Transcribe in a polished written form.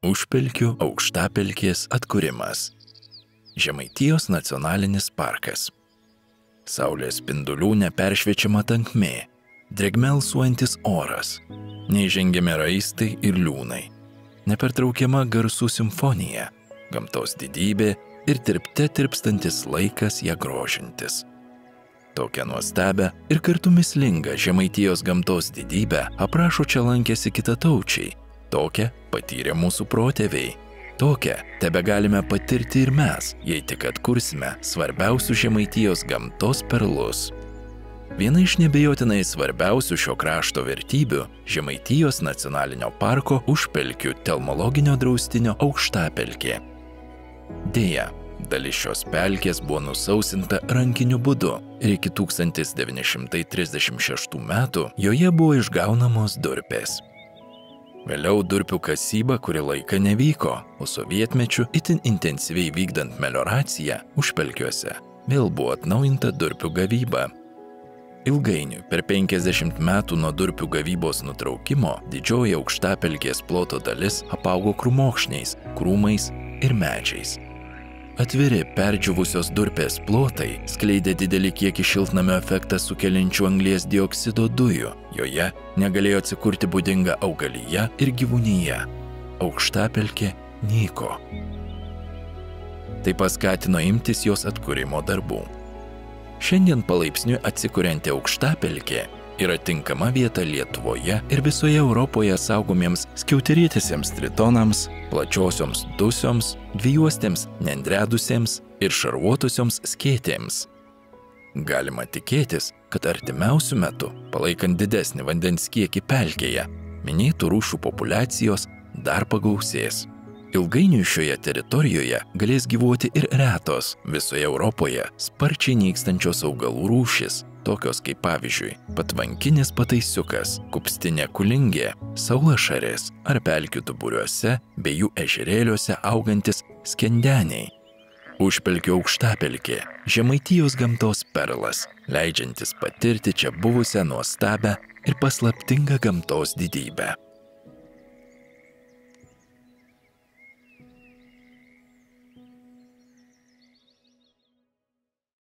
Užpelkių aukštapelkės atkūrimas. Žemaitijos nacionalinis parkas. Saulės spindulių neperšviečiama tankmė, drėgme alsuojantis oras, neįžengiami raistai ir liūnai, nepertraukiama garsų simfonija, gamtos didybė ir tirpte tirpstantis laikas ją grožintis. Tokią nuostabią ir kartu mislingą Žemaitijos gamtos didybę aprašo čia lankėsi kitataučiai. Tokią patyrė mūsų protėviai. Tokią tebegalime patirti ir mes, jei tik atkursime svarbiausių Žemaitijos gamtos perlus. Viena iš nebejotinai svarbiausių šio krašto vertybių – Žemaitijos nacionalinio parko Užpelkių telmologinio draustinio aukštapelkė. Deja, dalis šios pelkės buvo nusausinta rankiniu būdu ir iki 1936 metų joje buvo išgaunamos durpės. Vėliau durpių kasyba kurį laiką nevyko, o sovietmečiu itin intensyviai vykdant melioraciją Užpelkiuose vėl buvo atnaujinta durpių gavyba. Ilgainiui, per 50 metų nuo durpių gavybos nutraukimo, didžioji aukštapelkės ploto dalis apaugo krūmokšniais, krūmais ir medžiais. Atviri perdžiūvusios durpės plotai skleidė didelį kiekį šiltnamio efektą sukeliančių anglies dioksido dujų. Joje negalėjo atsikurti būdinga augalija ir gyvūnija. Aukštapelkė nyko. Tai paskatino imtis jos atkūrimo darbų. Šiandien palaipsniui atsikurianti aukštapelkė yra tinkama vieta Lietuvoje ir visoje Europoje saugomiems skiauterėtiesiems tritonams, plačiosioms dusioms, dvijuostėms nendredusiems ir šarvuotosioms skėtėms. Galima tikėtis, kad artimiausiu metu, palaikant didesnį vandens kiekį pelkėje, minėtų rūšių populiacijos dar pagausės. Ilgainiui šioje teritorijoje galės gyvuoti ir retos visoje Europoje sparčiai nykstančios augalų rūšis, tokios kaip pavyzdžiui patvankinis pataisiukas, kupstinė kulingė, saulašarės ar pelkių duburiuose bei jų ežerėliuose augantis skendeniai. Užpelkių aukštapelkė – Žemaitijos gamtos perlas, leidžiantis patirti čia buvusią nuostabią ir paslaptingą gamtos didybę.